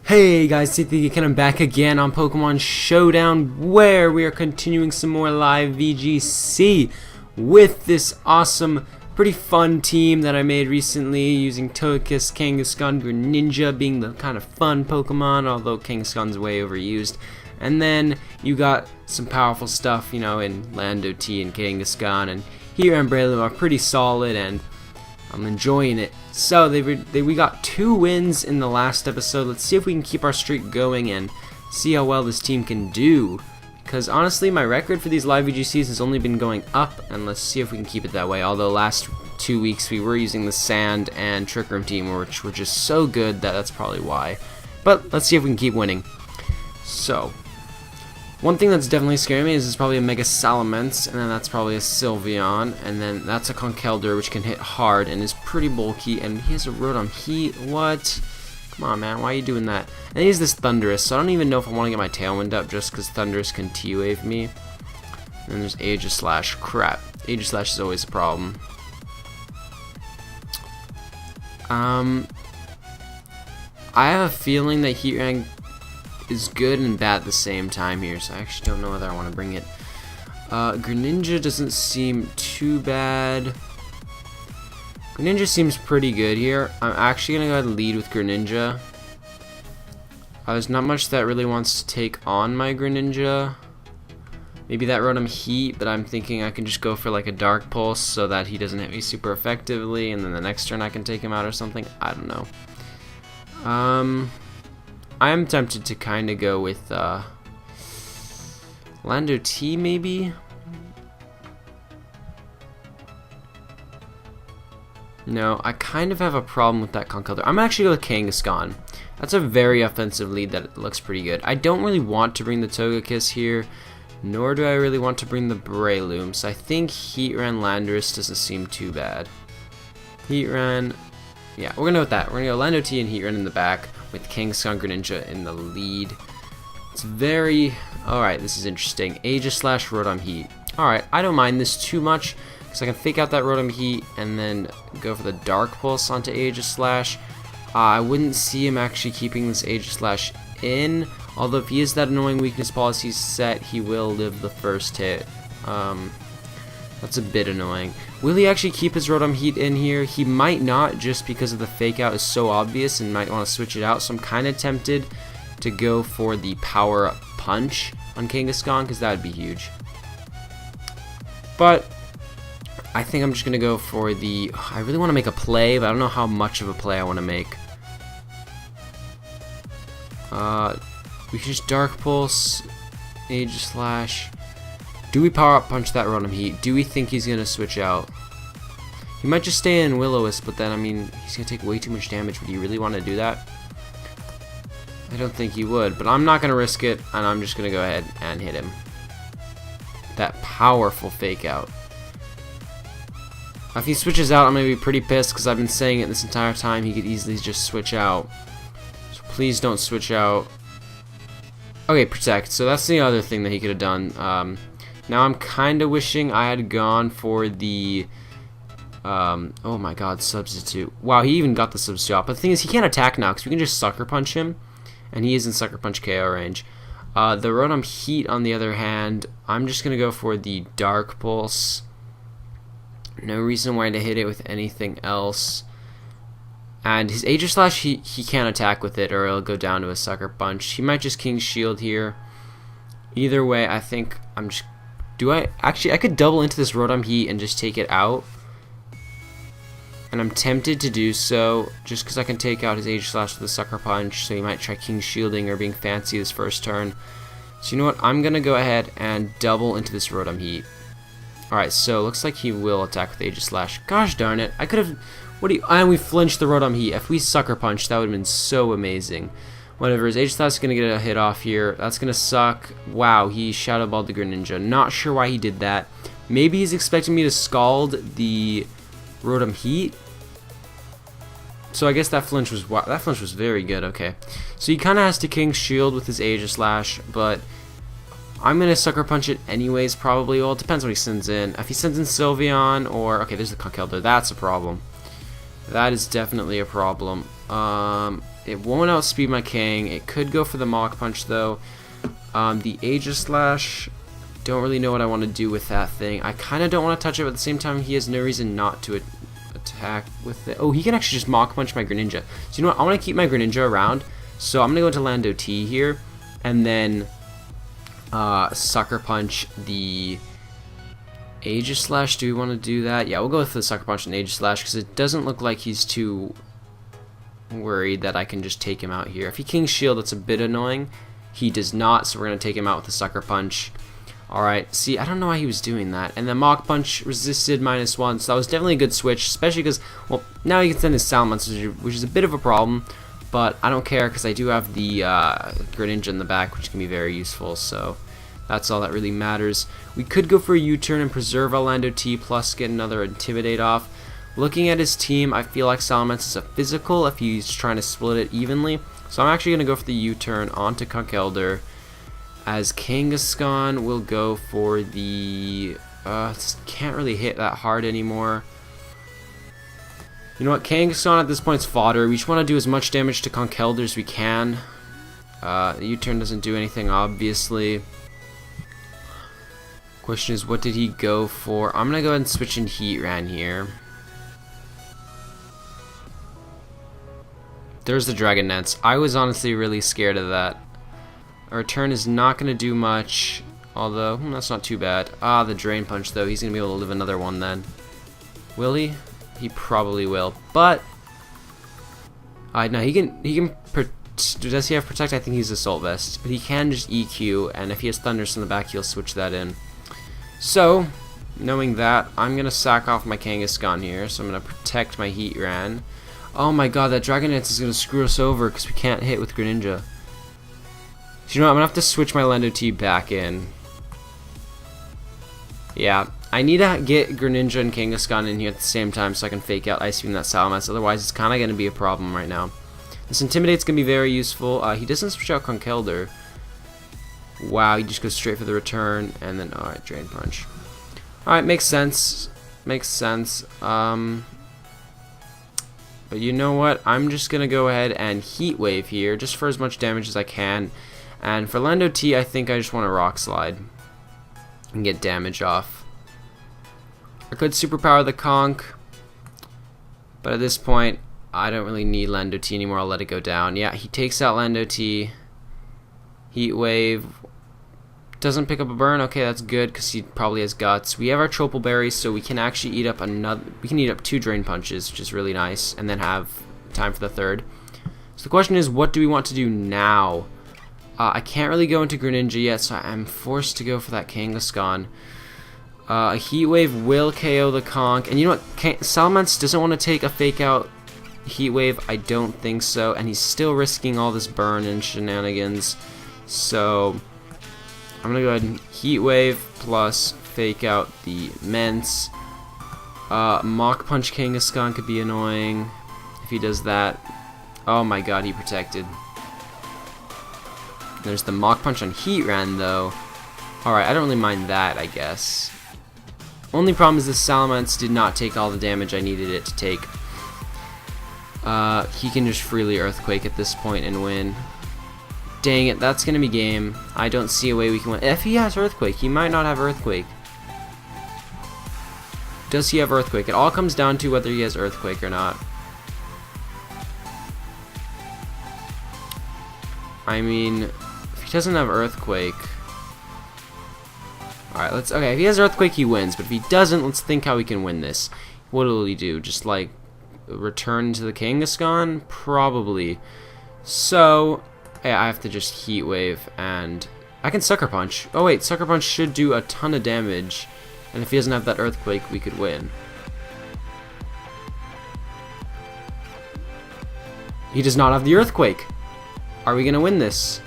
Hey guys, Eekthegeek, and I'm back again on Pokemon Showdown, where we are continuing some more live VGC with this awesome, pretty fun team that I made recently using Togekiss, Kangaskhan, Greninja being the kind of fun Pokemon, although Kangaskhan's way overused. And then you got some powerful stuff, you know, in Lando T and Kangaskhan, and here and Breloom are pretty solid, and I'm enjoying it. So we got 2 wins in the last episode. Let's see if we can keep our streak going and see how well this team can do. Because honestly, my record for these live VGCs has only been going up, and let's see if we can keep it that way. Although last 2 weeks we were using the Sand and Trick Room team, which were just so good that that's probably why. But let's see if we can keep winning. So, one thing that's definitely scaring me is probably a Mega Salamence, and then that's probably a Sylveon, and then that's a Conkeldurr, which can hit hard and is pretty bulky, and he has a Rotom Heat. What? Come on, man, why are you doing that? And he has this Thundurus, so I don't even know if I want to get my Tailwind up just because Thundurus can T-Wave me. And then there's Aegislash. Crap. Aegislash is always a problem. I have a feeling that Heatran is good and bad at the same time here, so I actually don't know whether I want to bring it. Greninja doesn't seem too bad. Greninja seems pretty good here. I'm actually going to go ahead and lead with Greninja. There's not much that really wants to take on my Greninja. Maybe that Rotom Heat, but I'm thinking I can just go for like a Dark Pulse so that he doesn't hit me super effectively, and then the next turn I can take him out or something. I don't know. I am tempted to kind of go with Lando T, maybe? No, I kind of have a problem with that Conkeldurr. I'm actually going to go with Kangaskhan. That's a very offensive lead that looks pretty good. I don't really want to bring the Togekiss here, nor do I really want to bring the Breloom, so I think Heatran Landorus doesn't seem too bad. Heatran, yeah, we're going to go with that. We're going to go Lando T and Heatran in the back, with Kangaskhan Greninja in the lead. It's very... Alright, this is interesting. Aegislash Rotom Heat. Alright, I don't mind this too much, because I can fake out that Rotom Heat and then go for the Dark Pulse onto Aegislash. I wouldn't see him actually keeping this Aegislash in, although if he is that annoying weakness policy set, he will live the first hit. That's a bit annoying. Will he actually keep his Rotom Heat in here? He might not, just because of the fake out is so obvious and might want to switch it out. So I'm kind of tempted to go for the Power Punch on Kangaskhan, because that would be huge. But I think I'm just going to go for the... I really want to make a play, but I don't know how much of a play I want to make. We can just Dark Pulse, Aegislash. Do we Power Up Punch that Rotom Heat? Do we think he's going to switch out? He might just stay in Will-O-Wisp, but then, I mean, he's going to take way too much damage. Would he really want to do that? I don't think he would, but I'm not going to risk it, and I'm just going to go ahead and hit him. That powerful fake out. If he switches out, I'm going to be pretty pissed, because I've been saying it this entire time. He could easily just switch out. So please don't switch out. Okay, Protect. So that's the other thing that he could have done. Now I'm kind of wishing I had gone for the, oh my god, Substitute. Wow, he even got the Substitute out. But the thing is, he can't attack now, because we can just Sucker Punch him, and he is in Sucker Punch KO range. The Rotom Heat, on the other hand, I'm just going to go for the Dark Pulse. No reason why to hit it with anything else. And his Aegislash, he can't attack with it, or it'll go down to a Sucker Punch. He might just King's Shield here. Either way, I think I'm just... I could double into this Rotom Heat and just take it out. And I'm tempted to do so, just because I can take out his Aegislash with a Sucker Punch, so he might try King Shielding or being fancy his first turn. So you know what, I'm going to go ahead and double into this Rotom Heat. Alright, so looks like he will attack with Aegislash. Gosh darn it, I could have... And we flinched the Rotom Heat. If we Sucker Punch, that would have been so amazing. Whatever, his Aegislash is going to get a hit off here. That's going to suck. Wow, he Shadow Balled the Greninja. Not sure why he did that. Maybe he's expecting me to Scald the Rotom Heat. So I guess that flinch was very good. Okay, so he kind of has to King's Shield with his Aegislash, but I'm going to Sucker Punch it anyways, probably. Well, it depends what he sends in. If he sends in Sylveon or... Okay, there's the Conkeldurr. That's a problem. That is definitely a problem. It won't outspeed my king. It could go for the Mach Punch though. The Aegis Slash, don't really know what I want to do with that thing. I kind of don't want to touch it, but at the same time he has no reason not to attack with it. Oh, he can actually just Mach Punch my Greninja. So you know what, I want to keep my Greninja around, so I'm going to go into Lando T here, and then Sucker Punch the Aegis Slash. Do we want to do that? Yeah, we'll go with the Sucker Punch and Aegis Slash, because it doesn't look like he's too worried that I can just take him out here. If he King's Shield, that's a bit annoying. He does not, so we're going to take him out with the Sucker Punch. Alright, see, I don't know why he was doing that. And the Mach Punch resisted -1, so that was definitely a good switch, especially because, well, now he can send his Salamence, which is a bit of a problem, but I don't care because I do have the Greninja in the back, which can be very useful, so that's all that really matters. We could go for a U-turn and preserve our Lando T, plus get another Intimidate off. Looking at his team, I feel like Salamence is a physical if he's trying to split it evenly, so I'm actually going to go for the U-turn onto Conkeldurr. As Kangaskhan will go for the... can't really hit that hard anymore. You know what, Kangaskhan at this point is fodder. We just want to do as much damage to Conkeldurr as we can. The U-turn doesn't do anything, obviously. Question is, what did he go for? I'm going to go ahead and switch in Heatran here. There's the Dragon Dance. I was honestly really scared of that. A return is not going to do much, although that's not too bad. The Drain Punch though, he's going to be able to live another one then. Will he? He probably will, but no, he can does he have Protect? I think he's Assault Vest, but he can just EQ, and if he has Thundurus in the back, he'll switch that in. So, knowing that, I'm going to sack off my Kangaskhan here, so I'm going to protect my Heatran. Oh my god, that Dragon Dance is going to screw us over because we can't hit with Greninja. So you know what, I'm going to have to switch my Lando T back in. Yeah, I need to get Greninja and Kangaskhan in here at the same time so I can fake out Ice Beam that Salamence, otherwise it's kind of going to be a problem right now. This Intimidate's going to be very useful. He doesn't switch out Conkeldurr. Wow, he just goes straight for the return, and then, alright, Drain Punch. Alright, makes sense. Makes sense. But you know what, I'm just going to go ahead and Heat Wave here, just for as much damage as I can. And for Lando T, I think I just want to Rock Slide and get damage off. I could Superpower the Conk, but at this point, I don't really need Lando T anymore. I'll let it go down. Yeah, he takes out Lando T. Heat Wave. Doesn't pick up a burn. Okay, that's good because he probably has Guts. We have our Tropical Berry, so we can actually eat up another. We can eat up 2 Drain Punches, which is really nice, and then have time for the third. So the question is, what do we want to do now? I can't really go into Greninja yet, so I'm forced to go for that Kangaskhan. A Heat Wave will KO the Conk, and you know what? Salamence doesn't want to take a Fake Out Heat Wave. I don't think so, and he's still risking all this burn and shenanigans. So I'm gonna go ahead and Heat Wave plus Fake Out the Mence. Mach Punch Kangaskhan could be annoying if he does that. Oh my god, he protected. There's the Mach Punch on Heatran though. Alright, I don't really mind that, I guess. Only problem is this Salamence did not take all the damage I needed it to take. He can just freely Earthquake at this point and win. Dang it, that's gonna be game. I don't see a way we can win. If he has Earthquake, he might not have Earthquake. Does he have Earthquake? It all comes down to whether he has Earthquake or not. I mean, if he doesn't have Earthquake... Alright, okay, if he has Earthquake, he wins. But if he doesn't, let's think how we can win this. What will he do? Just, like, return to the Kangaskhan? Probably. So, yeah, I have to just Heat Wave, and I can Sucker Punch. Oh, wait, Sucker Punch should do a ton of damage. And if he doesn't have that Earthquake, we could win. He does not have the Earthquake. Are we going to win this?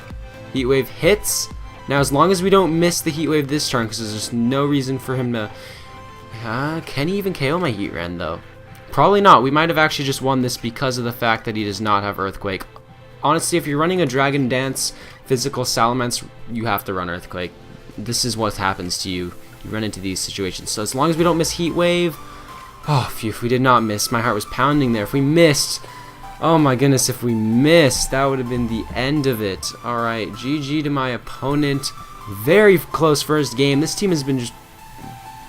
Heat Wave hits. Now, as long as we don't miss the Heat Wave this turn, because there's just no reason for him to... can he even KO my Heatran, though? Probably not. We might have actually just won this because of the fact that he does not have Earthquake. Honestly, if you're running a Dragon Dance physical Salamence, you have to run Earthquake. This is what happens to you. You run into these situations. So as long as we don't miss Heat Wave... Oh, phew, if we did not miss. My heart was pounding there. If we missed... Oh my goodness, if we missed, that would have been the end of it. Alright, GG to my opponent. Very close first game. This team has been just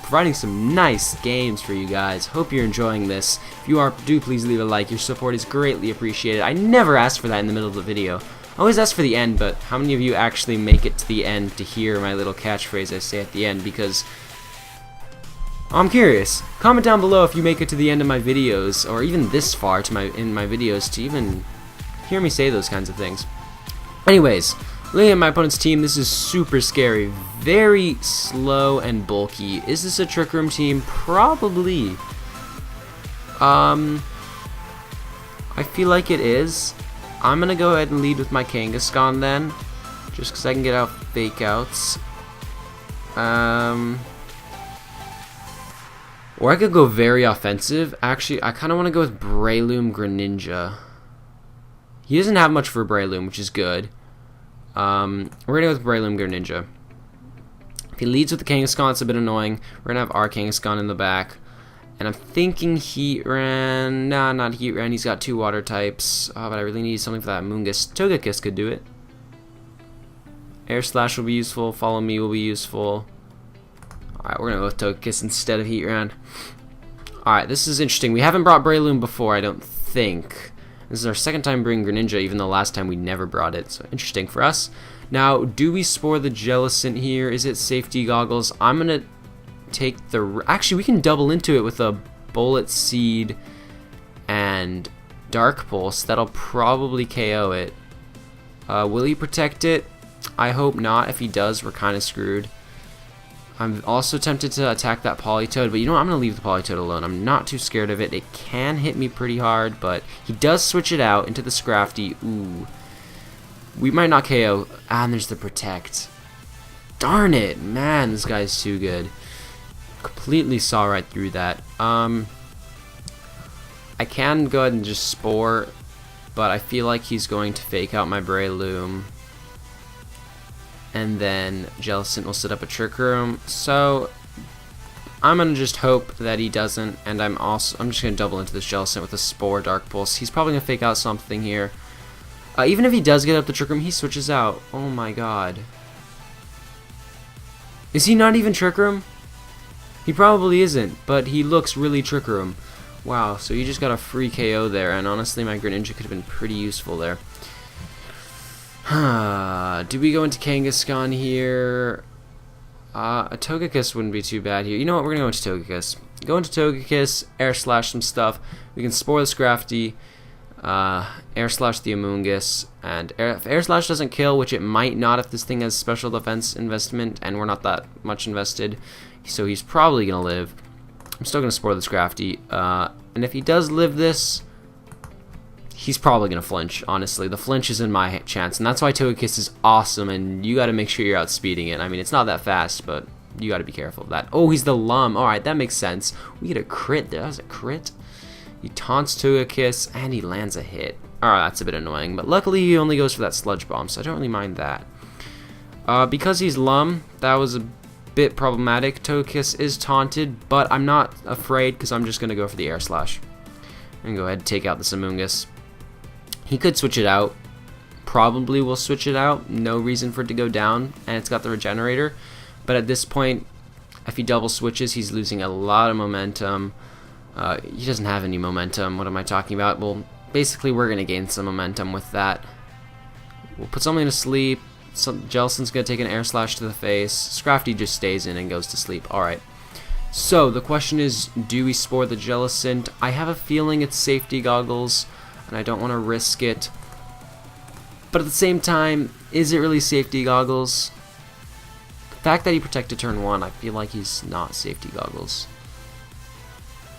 providing some nice games for you guys. Hope you're enjoying this. If you are, do please leave a like. Your support is greatly appreciated. I never ask for that in the middle of the video. I always ask for the end, but how many of you actually make it to the end to hear my little catchphrase I say at the end? Because I'm curious. Comment down below if you make it to the end of my videos, or even this far to in my videos to even hear me say those kinds of things. Anyways, looking at my opponent's team, this is super scary. Very slow and bulky. Is this a Trick Room team? Probably. I feel like it is. I'm gonna go ahead and lead with my Kangaskhan then, just because I can get out fake outs. Or I could go very offensive. Actually, I kind of want to go with Breloom Greninja. He doesn't have much for Breloom, which is good. We're gonna go with Breloom Greninja. If he leads with the Kangaskhan, it's a bit annoying. We're gonna have our Kangaskhan in the back. And I'm thinking Heatran. Nah, not Heatran. He's got 2 water types. Oh, but I really need something for that Amoonguss. Togekiss could do it. Air Slash will be useful. Follow Me will be useful. Alright, we're gonna go with Togekiss instead of Heatran. Alright, this is interesting. We haven't brought Breloom before, I don't think. This is our second time bringing Greninja, even though last time we never brought it. So interesting for us. Now, do we spore the Jellicent here? Is it safety goggles? I'm gonna take the... Actually, we can double into it with a Bullet Seed and Dark Pulse. That'll probably KO it. Will he protect it? I hope not. If he does, we're kind of screwed. I'm also tempted to attack that Politoed, but you know what? I'm going to leave the Politoed alone. I'm not too scared of it. It can hit me pretty hard, but he does switch it out into the Scrafty. Ooh. We might not KO. Ah, and there's the Protect. Darn it. Man, this guy's too good. Completely saw right through that. I can go ahead and just Spore, but I feel like he's going to fake out my Breloom. And then Jellicent will set up a Trick Room. So I'm gonna just hope that he doesn't, and I'm just gonna double into this Jellicent with a Spore Dark Pulse. He's probably gonna fake out something here. Even if he does get up the Trick Room, he switches out. Oh my god. Is he not even Trick Room? He probably isn't, but he looks really Trick Room. Wow, so you just got a free KO there, and honestly my Greninja could have been pretty useful there. Do we go into Kangaskhan here? A Togekiss wouldn't be too bad here. You know what? We're going to go into Togekiss. Go into Togekiss, Air Slash some stuff. We can Spore the Scrafty, Air Slash the Amoonguss, and if Air Slash doesn't kill, which it might not if this thing has special defense investment, and we're not that much invested, so he's probably going to live. I'm still going to Spore the Scrafty, and if he does live this, he's probably going to flinch, honestly. The flinch is in my chance, and that's why Togekiss is awesome, and you got to make sure you're outspeeding it. I mean, it's not that fast, but you got to be careful of that. Oh, he's the Lum. Alright, that makes sense. We get a crit there. That was a crit. He taunts Togekiss, and he lands a hit. Alright, that's a bit annoying, but luckily he only goes for that Sludge Bomb, so I don't really mind that. Because he's Lum, that was a bit problematic. Togekiss is taunted, but I'm not afraid, because I'm just going to go for the Air Slash. And go ahead and take out this Amoonguss. He could switch it out. Probably will switch it out. No reason for it to go down. And it's got the Regenerator. But at this point, if he double switches, he's losing a lot of momentum. He doesn't have any momentum. What am I talking about? Well, basically, we're going to gain some momentum with that. We'll put something to sleep. Jellicent's going to take an Air Slash to the face. Scrafty just stays in and goes to sleep. Alright. So, the question is, do we Spore the Jellicent? I have a feeling it's safety goggles, and I don't want to risk it. But at the same time, is it really safety goggles? The fact that he protected turn 1, I feel like he's not safety goggles.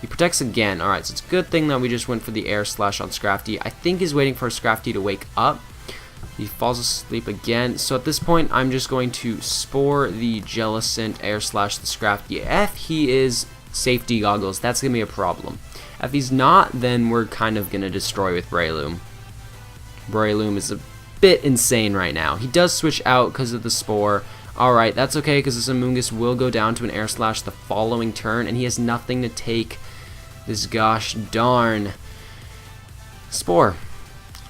He protects again. Alright, so it's a good thing that we just went for the Air Slash on Scrafty. I think he's waiting for Scrafty to wake up. He falls asleep again. So at this point, I'm just going to Spore the Jellicent, Air Slash the Scrafty. If he is safety goggles, that's going to be a problem. If he's not, then we're kind of going to destroy with Breloom. Breloom is a bit insane right now. He does switch out because of the Spore. Alright, that's okay because this Amoonguss will go down to an Air Slash the following turn, and he has nothing to take this gosh darn Spore.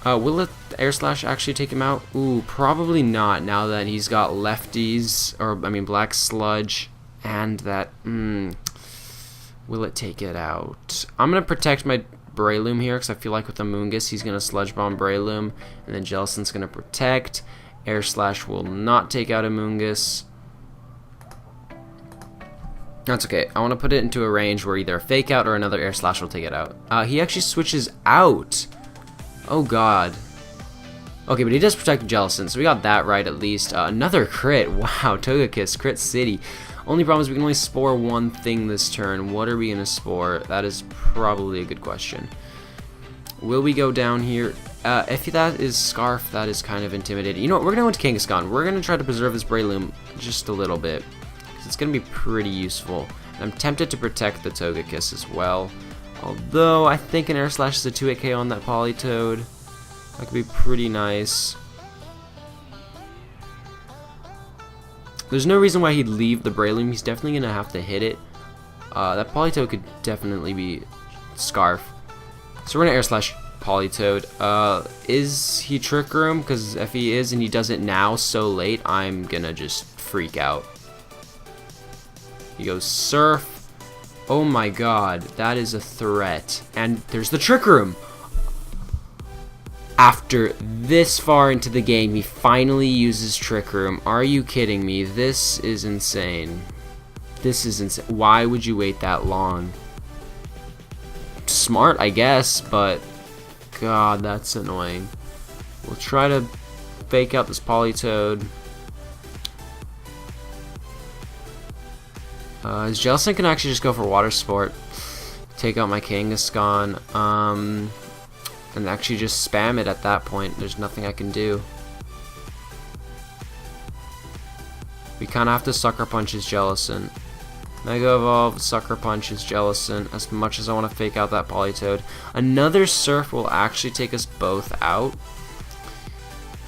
Will it air slash actually take him out? Ooh, probably not. Now that he's got lefties, or I mean black sludge, and that. Will it take it out? I'm gonna protect my Breloom here because I feel like with Amoonguss he's gonna sludge bomb Breloom, and then Jellicent's gonna protect. Air slash will not take out Amoonguss. That's okay. I want to put it into a range where either a fake out or another air slash will take it out. He actually switches out. Oh god. Okay, but he does protect Jellicent, so we got that right at least. Another crit. Wow, Togekiss, crit city. Only problem is we can only spore one thing this turn. What are we going to spore? That is probably a good question. Will we go down here? If that is Scarf, that is kind of intimidating. You know what? We're going to go into Kangaskhan. We're going to try to preserve this Breloom just a little bit. It's going to be pretty useful. And I'm tempted to protect the Togekiss as well. Although, I think an Air Slash is a 2-hit KO on that Politoed. That could be pretty nice. There's no reason why he'd leave the Breloom. He's definitely going to have to hit it. That Politoed could definitely be Scarf. So we're going to Air Slash Politoed. Is he Trick Room? Because if he is and he does it now so late, I'm going to just freak out. He goes Surf. Oh my god, that is a threat. And there's the Trick Room. After this far into the game, he finally uses Trick Room. Are you kidding me? This is insane. This is insane. Why would you wait that long? Smart, I guess, but god, that's annoying. We'll try to fake out this Politoed. His Jellicent can actually just go for Water Sport. Take out my Kangaskhan. And actually just spam it at that point. There's nothing I can do. We kind of have to Sucker Punch his Jellicent. Mega Evolve, Sucker Punch his Jellicent as much as I want to fake out that Politoed. Another Surf will actually take us both out.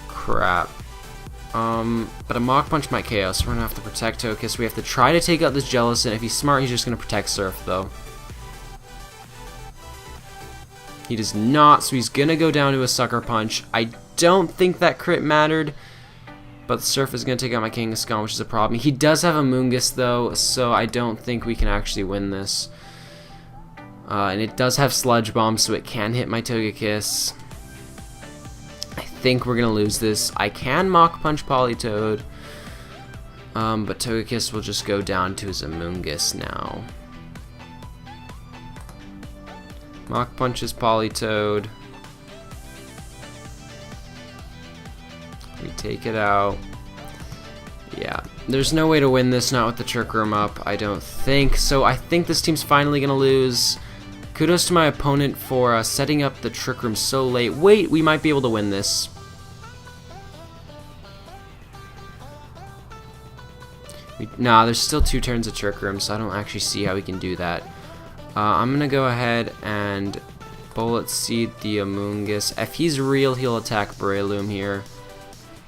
Crap. But a Mach Punch might KO, so we're going to have to protect Togekiss. We have to try to take out this Jellicent. If he's smart, he's just going to protect Surf, though. He does not, so he's going to go down to a Sucker Punch. I don't think that crit mattered, but Surf is going to take out my Kangaskhan, which is a problem. He does have a Amoonguss, though, so I don't think we can actually win this. And it does have Sludge Bomb, so it can hit my Togekiss. I think we're going to lose this. I can Mach Punch Politoed, but Togekiss will just go down to his Amoonguss now. Mach Punch his Politoed. We take it out. Yeah, there's no way to win this, not with the Trick Room up, I don't think. So I think this team's finally going to lose. Kudos to my opponent for setting up the Trick Room so late. Wait, we might be able to win this. Nah, there's still 2 turns of Trick Room, so I don't actually see how we can do that. I'm going to go ahead and Bullet Seed the Amoonguss. If he's real, he'll attack Breloom here.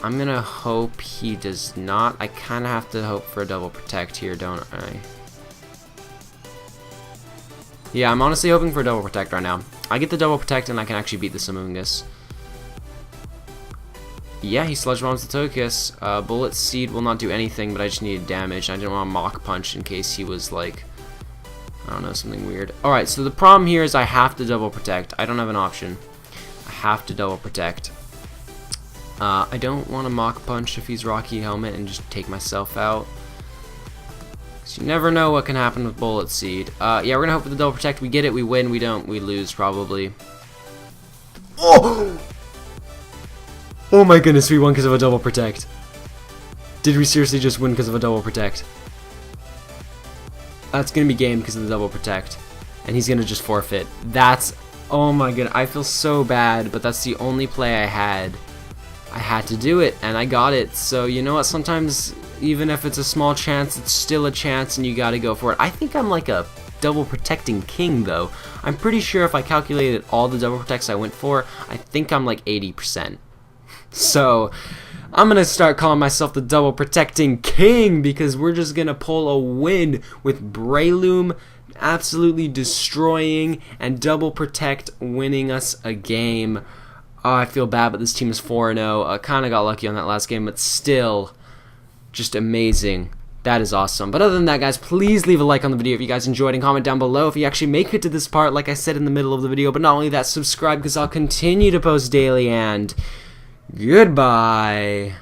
I'm going to hope he does not. I kind of have to hope for a double protect here, don't I? Yeah, I'm honestly hoping for a double protect right now. I get the double protect and I can actually beat this Amoonguss. Yeah, he Sludge Bombs the Togekiss. Bullet Seed will not do anything, but I just needed damage. I didn't want to Mach Punch in case he was like, I don't know, something weird. Alright, so the problem here is I have to double protect. I don't have an option. I have to double protect. I don't want to Mach Punch if he's Rocky Helmet and just take myself out. Because you never know what can happen with Bullet Seed. Yeah, we're going to hope for the double protect. We get it, we win. We don't, we lose probably. Oh! Oh my goodness, we won because of a double protect. Did we seriously just win because of a double protect? That's going to be game because of the double protect. And he's going to just forfeit. That's, oh my god, I feel so bad, but that's the only play I had. I had to do it, and I got it. So, you know what, sometimes, even if it's a small chance, it's still a chance, and you got to go for it. I think I'm like a double protecting king, though. I'm pretty sure if I calculated all the double protects I went for, I think I'm like 80%. So, I'm going to start calling myself the double protecting king because we're just going to pull a win with Breloom absolutely destroying and double protect winning us a game. Oh, I feel bad, but this team is 4-0. Kind of got lucky on that last game, but still, just amazing. That is awesome. But other than that, guys, please leave a like on the video if you guys enjoyed, and comment down below if you actually make it to this part, like I said in the middle of the video. But not only that, subscribe, because I'll continue to post daily, and goodbye.